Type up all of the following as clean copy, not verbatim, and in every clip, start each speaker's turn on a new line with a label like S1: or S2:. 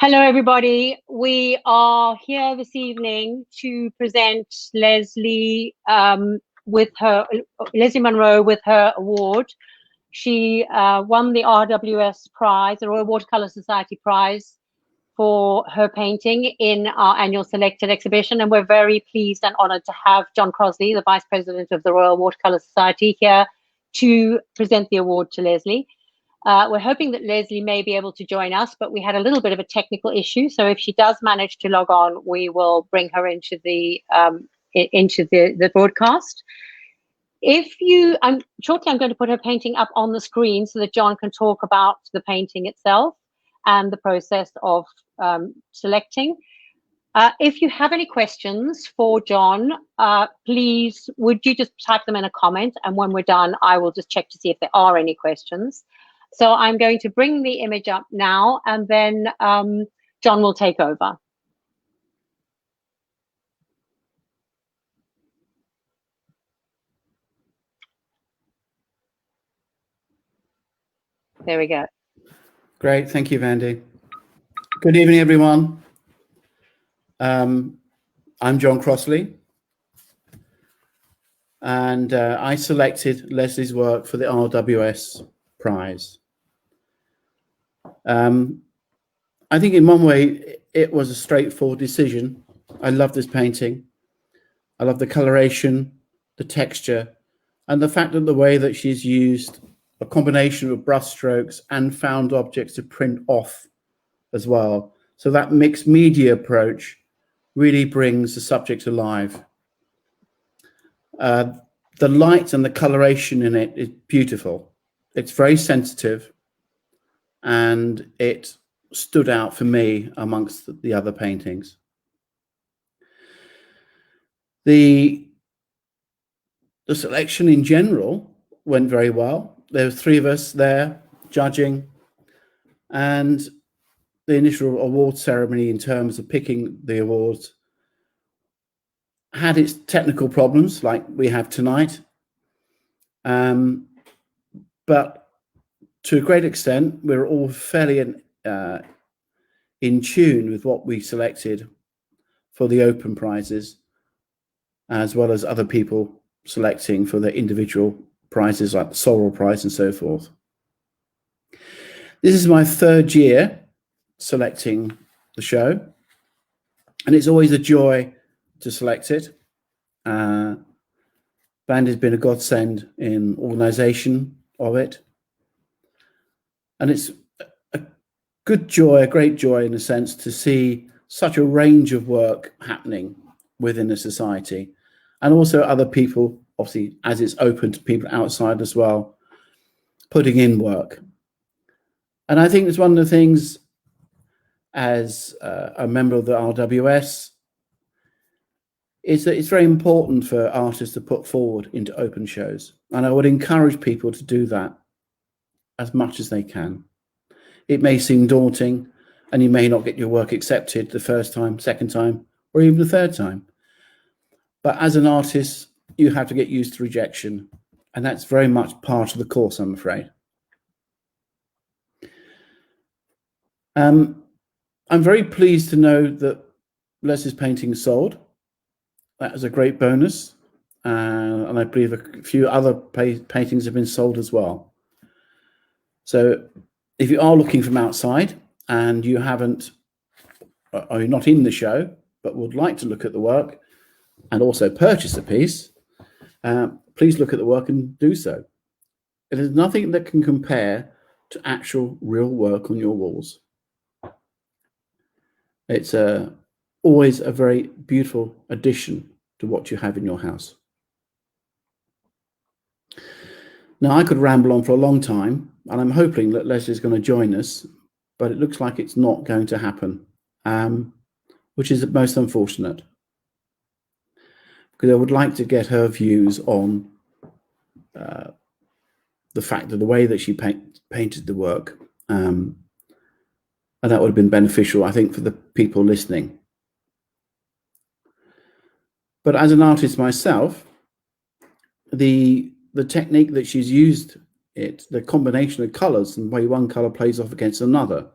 S1: Hello, everybody. We are here this evening to present Lesley Lesley Munro with her award. She won the RWS prize, the Royal Watercolour Society prize, for her painting in our annual selected exhibition, and we're very pleased and honoured to have John Crossley, the Vice President of the Royal Watercolour Society, here to present the award to Lesley. We're hoping that Lesley may be able to join us, but we had a little bit of a technical issue. So if she does manage to log on, we will bring her into the broadcast. Shortly, I'm going to put her painting up on the screen so that John can talk about the painting itself and the process of selecting. If you have any questions for John, please, would you just type them in a comment? And when we're done, I will just check to see if there are any questions. So I'm going to bring the image up now, and then John will take over. There we go.
S2: Great, thank you, Vandy. Good evening, everyone. I'm John Crossley, and I selected Lesley's work for the RWS prize. I think in one way it was a straightforward decision. I love this painting. I love the coloration, the texture, and the fact that the way that she's used a combination of brush strokes and found objects to print off as well. So that mixed media approach really brings the subject alive. The light and the coloration in it is beautiful. It's very sensitive, and it stood out for me amongst the other paintings. The selection in general went very well. There were 3 of us there judging, and the initial award ceremony in terms of picking the awards had its technical problems like we have tonight. But to a great extent, we're all fairly in tune with what we selected for the open prizes, as well as other people selecting for their individual prizes like the Sorrel Prize and so forth. This is my 3rd year selecting the show, and it's always a joy to select it. Vandy's been a godsend in organisation of it, and it's a good joy, a great joy in a sense, to see such a range of work happening within the society, and also other people, obviously, as it's open to people outside as well, putting in work. And I think it's one of the things, as a member of the RWS, is that it's very important for artists to put forward into open shows. And I would encourage people to do that as much as they can. It may seem daunting, and you may not get your work accepted the first time, second time, or even the 3rd time. But as an artist, you have to get used to rejection, and that's very much part of the course, I'm afraid. I'm very pleased to know that Lesley's painting sold. That was a great bonus, and I believe a few other paintings have been sold as well. So if you are looking from outside and you haven't, or you're not in the show, but would like to look at the work and also purchase a piece, please look at the work and do so. It is nothing that can compare to actual real work on your walls. It's always a very beautiful addition to what you have in your house. Now, I could ramble on for a long time, and I'm hoping that Lesley's going to join us, but it looks like it's not going to happen, which is most unfortunate, because I would like to get her views on the fact of the way that she painted the work, and that would have been beneficial, I think, for the people listening. But as an artist myself, the technique that she's used, the combination of colours and the way one colour plays off against another,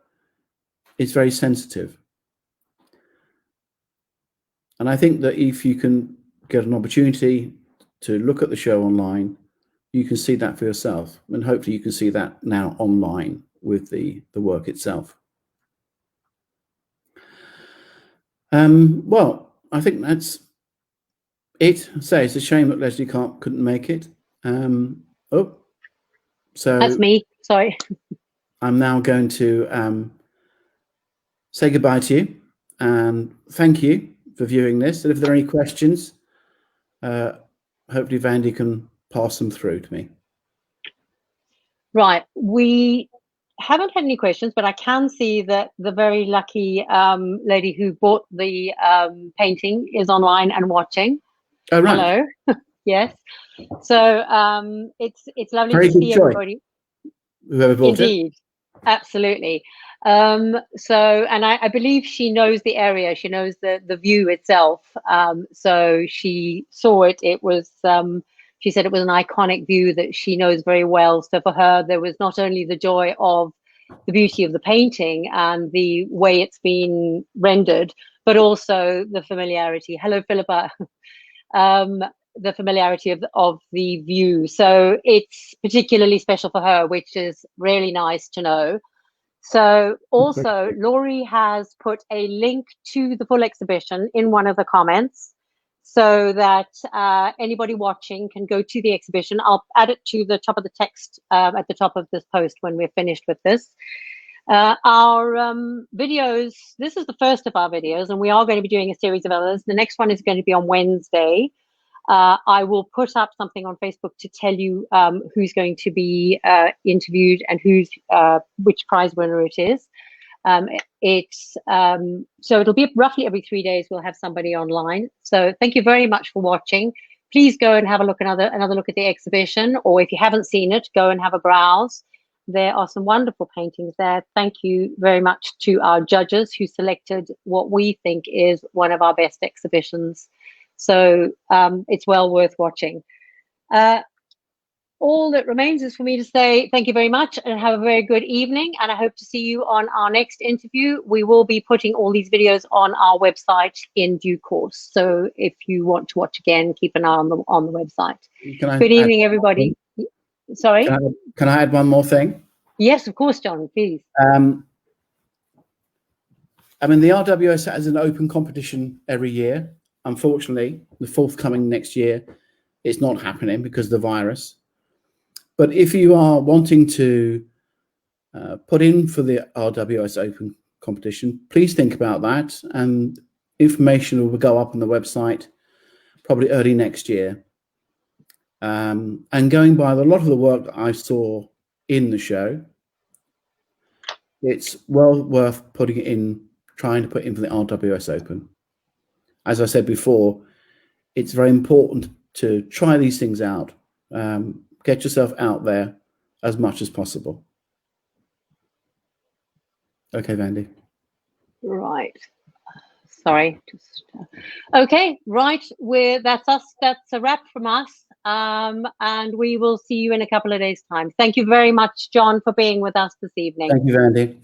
S2: it's very sensitive. And I think that if you can get an opportunity to look at the show online, you can see that for yourself. And hopefully you can see that now online with the work itself. Well, I think that's it. So it's a shame that Lesley couldn't make it. So
S1: that's me. Sorry.
S2: I'm now going to say goodbye to you and thank you for viewing this. And if there are any questions, hopefully Vandy can pass them through to me.
S1: Right. We haven't had any questions, but I can see that the very lucky lady who bought the painting is online and watching.
S2: Oh, right.
S1: Hello. Yes. So it's lovely
S2: Very
S1: to
S2: good
S1: see
S2: joy.
S1: everybody.
S2: Whoever bought
S1: Indeed. Absolutely. So, and I believe she knows the area. She knows the view itself. So she saw it. It was, she said it was an iconic view that she knows very well. So for her, there was not only the joy of the beauty of the painting and the way it's been rendered, but also the familiarity. Hello, Philippa. The familiarity of the view. So it's particularly special for her, which is really nice to know. So also, Laurie has put a link to the full exhibition in one of the comments so that anybody watching can go to the exhibition. I'll add it to the top of the text at the top of this post when we're finished with this. Our videos, this is the first of our videos, and we are going to be doing a series of others. The next one is going to be on Wednesday. I will put up something on Facebook to tell you who's going to be interviewed and which prize winner it is. So it'll be roughly every 3 days we'll have somebody online. So thank you very much for watching. Please go and have a look, another look at the exhibition, or if you haven't seen it, go and have a browse. There are some wonderful paintings there. Thank you very much to our judges who selected what we think is one of our best exhibitions. So it's well worth watching. All that remains is for me to say thank you very much and have a very good evening. And I hope to see you on our next interview. We will be putting all these videos on our website in due course. So if you want to watch again, keep an eye on the website. Good evening, everybody. Sorry?
S2: Can I add one more thing?
S1: Yes, of course, John, please.
S2: I mean, the RWS has an open competition every year. Unfortunately, the forthcoming next year, it's not happening because of the virus. But if you are wanting to put in for the RWS open competition, please think about that. And information will go up on the website probably early next year. And going by a lot of the work that I saw in the show, it's well worth putting it in, trying to put in for the RWS Open. As I said before, it's very important to try these things out. Get yourself out there as much as possible. Okay, Vandy.
S1: Right. Sorry. Okay, right. That's us. That's a wrap from us. And we will see you in a couple of days' time. Thank you very much, John, for being with us this evening.
S2: Thank you, Vandy.